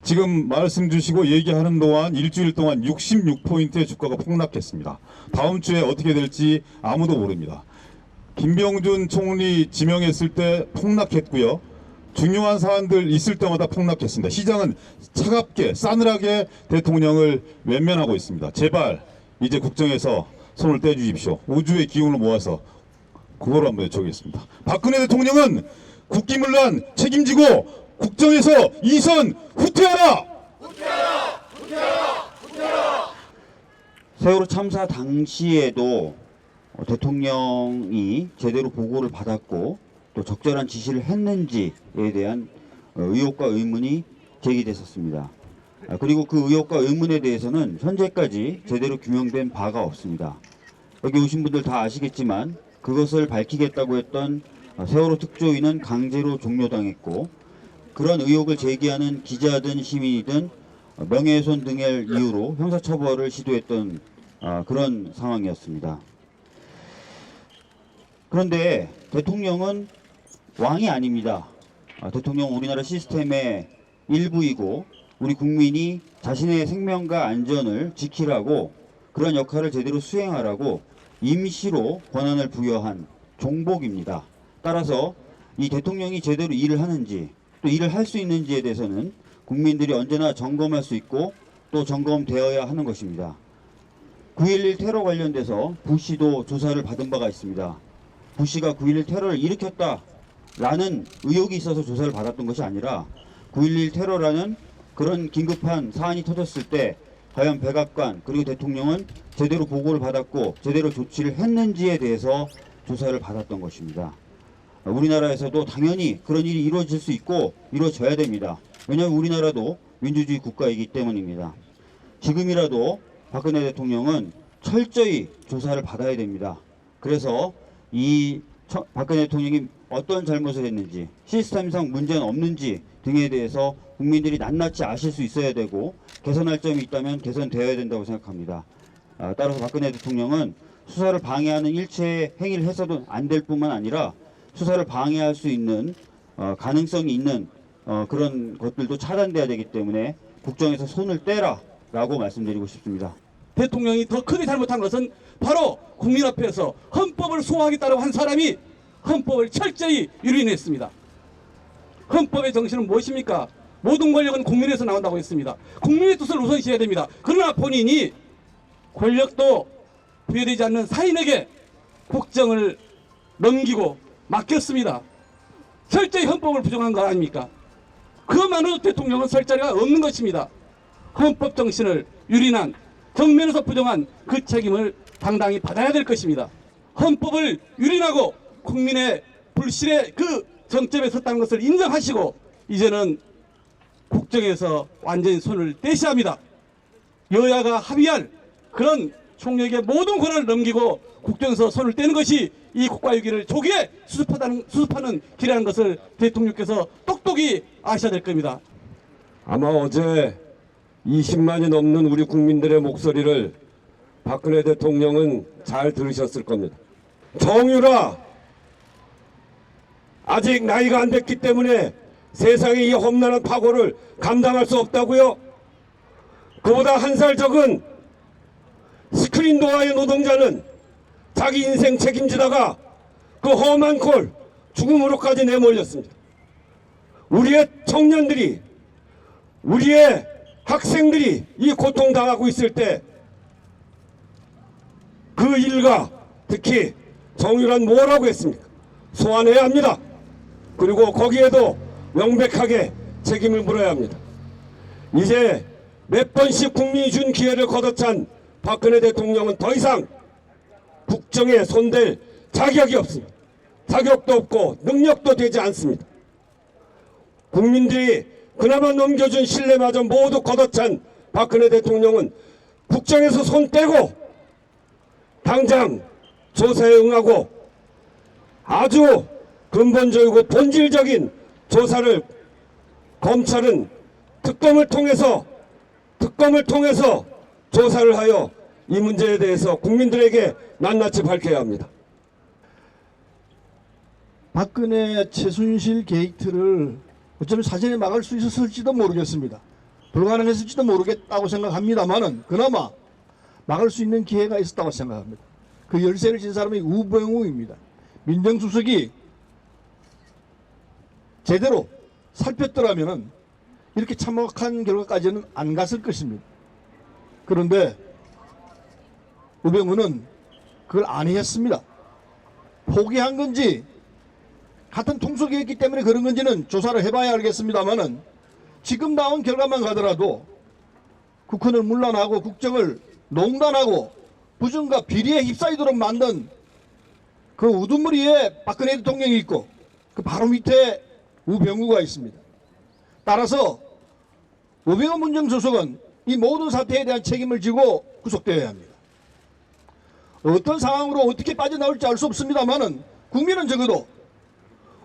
지금 말씀 주시고 얘기하는 동안 일주일 동안 66포인트의 주가가 폭락했습니다. 다음 주에 어떻게 될지 아무도 모릅니다. 김병준 총리 지명했을 때 폭락했고요. 중요한 사안들 있을 때마다 폭락했습니다. 시장은 차갑게 싸늘하게 대통령을 외면하고 있습니다. 제발 이제 국정에서 손을 떼주십시오. 우주의 기운을 모아서 그걸 한번 여쭤보겠습니다. 박근혜 대통령은 국기문란 책임지고 국정에서 이선 후퇴하라! 세월호 참사 당시에도 대통령이 제대로 보고를 받았고 또 적절한 지시를 했는지에 대한 의혹과 의문이 제기됐었습니다. 그리고 그 의혹과 의문에 대해서는 현재까지 제대로 규명된 바가 없습니다. 여기 오신 분들 다 아시겠지만 그것을 밝히겠다고 했던 세월호 특조위는 강제로 종료당했고, 그런 의혹을 제기하는 기자든 시민이든 명예훼손 등의 이유로 형사처벌을 시도했던 그런 상황이었습니다. 그런데 대통령은 왕이 아닙니다. 대통령은 우리나라 시스템의 일부이고 우리 국민이 자신의 생명과 안전을 지키라고, 그런 역할을 제대로 수행하라고 임시로 권한을 부여한 종복입니다. 따라서 이 대통령이 제대로 일을 하는지 또 일을 할 수 있는지에 대해서는 국민들이 언제나 점검할 수 있고 또 점검되어야 하는 것입니다. 9.11 테러 관련돼서 부시도 조사를 받은 바가 있습니다. 부시가 9.11 테러를 일으켰다라는 의혹이 있어서 조사를 받았던 것이 아니라 9.11 테러라는 그런 긴급한 사안이 터졌을 때 과연 백악관 그리고 대통령은 제대로 보고를 받았고 제대로 조치를 했는지에 대해서 조사를 받았던 것입니다. 우리나라에서도 당연히 그런 일이 이루어질 수 있고 이루어져야 됩니다. 왜냐하면 우리나라도 민주주의 국가이기 때문입니다. 지금이라도 박근혜 대통령은 철저히 조사를 받아야 됩니다. 그래서 이 박근혜 대통령이 어떤 잘못을 했는지, 시스템상 문제는 없는지 등에 대해서 국민들이 낱낱이 아실 수 있어야 되고 개선할 점이 있다면 개선되어야 된다고 생각합니다. 따라서 박근혜 대통령은 수사를 방해하는 일체의 행위를 해서도 안 될 뿐만 아니라 수사를 방해할 수 있는 가능성이 있는 그런 것들도 차단돼야 되기 때문에 국정에서 손을 떼라 라고 말씀드리고 싶습니다. 대통령이 더 크게 잘못한 것은 바로 국민 앞에서 헌법을 수호하겠다고 한 사람이 헌법을 철저히 유린했습니다. 헌법의 정신은 무엇입니까? 모든 권력은 국민에서 나온다고 했습니다. 국민의 뜻을 우선시해야 됩니다. 그러나 본인이 권력도 부여되지 않는 사인에게 국정을 넘기고 맡겼습니다. 철저히 헌법을 부정한 거 아닙니까? 그것만으로도 대통령은 설 자리가 없는 것입니다. 헌법 정신을 유린한, 정면에서 부정한 그 책임을 당당히 받아야 될 것입니다. 헌법을 유린하고 국민의 불신의 그 정점에 섰다는 것을 인정하시고 이제는 국정에서 완전히 손을 떼셔야 합니다. 여야가 합의할 그런 총력의 모든 권한을 넘기고 국정에서 손을 떼는 것이 이 국가위기를 조기에 수습하는 길이라는 것을 대통령께서 똑똑히 아셔야 될 겁니다. 아마 어제 20만이 넘는 우리 국민들의 목소리를 박근혜 대통령은 잘 들으셨을 겁니다. 정유라, 아직 나이가 안 됐기 때문에 세상의 이 험난한 파고를 감당할 수 없다고요? 그보다 한 살 적은 스크린 도어의 노동자는 자기 인생 책임지다가 그 험한 꼴 죽음으로까지 내몰렸습니다. 우리의 청년들이, 우리의 학생들이 이 고통당하고 있을 때 그 일가, 특히 정유란 뭐라고 했습니까? 소환해야 합니다. 그리고 거기에도 명백하게 책임을 물어야 합니다. 이제 몇 번씩 국민이 준 기회를 걷어찬 박근혜 대통령은 더 이상 국정에 손댈 자격이 없습니다. 자격도 없고 능력도 되지 않습니다. 국민들이 그나마 넘겨준 신뢰마저 모두 걷어찬 박근혜 대통령은 국정에서 손 떼고 당장 조사에 응하고 아주 근본적이고 본질적인 조사를 검찰은 특검을 통해서 조사를 하여 이 문제에 대해서 국민들에게 낱낱이 밝혀야 합니다. 박근혜 최순실 게이트를 어쩌면 사전에 막을 수 있었을지도 모르겠습니다. 불가능했을지도 모르겠다고 생각합니다만은 그나마 막을 수 있는 기회가 있었다고 생각합니다. 그 열쇠를 진 사람이 우병우입니다. 민정수석이 제대로 살폈더라면은 이렇게 참혹한 결과까지는 안 갔을 것입니다. 그런데 우병우는 그걸 안 했습니다. 포기한 건지 같은 통속이었기 때문에 그런 건지는 조사를 해봐야 알겠습니다만은 지금 나온 결과만 가더라도 국헌을 문란하고 국정을 농단하고 부정과 비리에 휩싸이도록 만든 그 우두머리에 박근혜 대통령이 있고 그 바로 밑에 우병우가 있습니다. 따라서 우병우 민정수석은 이 모든 사태에 대한 책임을 지고 구속되어야 합니다. 어떤 상황으로 어떻게 빠져나올지 알 수 없습니다만은 국민은 적어도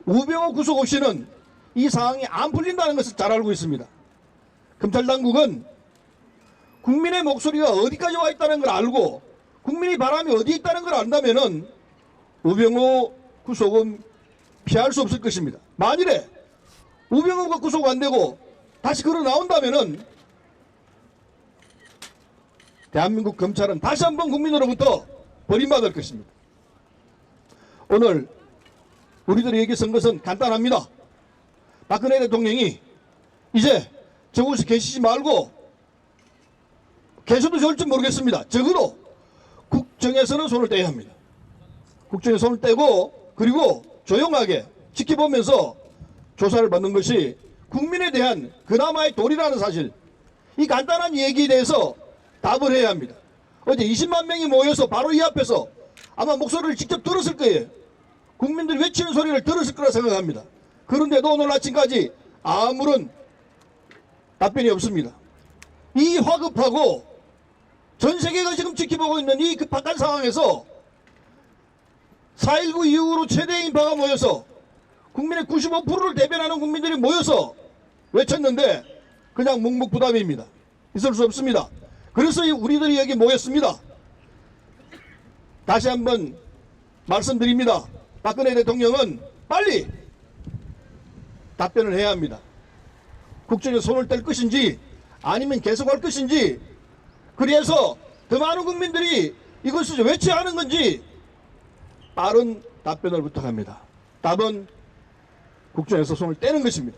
우병우 구속 없이는 이 상황이 안 풀린다는 것을 잘 알고 있습니다. 검찰 당국은 국민의 목소리가 어디까지 와 있다는 걸 알고 국민의 바람이 어디 있다는 걸 안다면은 우병우 구속은 피할 수 없을 것입니다. 만일에 우병우가 구속 안 되고 다시 걸어 나온다면은 대한민국 검찰은 다시 한번 국민으로부터 버림받을 것입니다. 오늘 우리들이 얘기 쓴 것은 간단합니다. 박근혜 대통령이 이제 저곳에 계시지 말고 계셔도 좋을지 모르겠습니다. 적어도 국정에서는 손을 떼야 합니다. 국정에 손을 떼고 그리고 조용하게 지켜보면서 조사를 받는 것이 국민에 대한 그나마의 도리라는 사실, 이 간단한 얘기에 대해서 답을 해야 합니다. 어제 20만 명이 모여서 바로 이 앞에서 아마 목소리를 직접 들었을 거예요. 국민들이 외치는 소리를 들었을 거라 생각합니다. 그런데도 오늘 아침까지 아무런 답변이 없습니다. 이 화급하고 전 세계가 지금 지켜보고 있는 이 급박한 상황에서 4.19 이후로 최대 인파가 모여서 국민의 95%를 대변하는 국민들이 모여서 외쳤는데 그냥 묵묵부답입니다. 있을 수 없습니다. 그래서 우리들이 여기 모였습니다. 다시 한번 말씀드립니다. 박근혜 대통령은 빨리 답변을 해야 합니다. 국정에 손을 뗄 것인지 아니면 계속할 것인지, 그래서 더 많은 국민들이 이것을 외쳐야 하는 건지 빠른 답변을 부탁합니다. 답은 국정에서 손을 떼는 것입니다.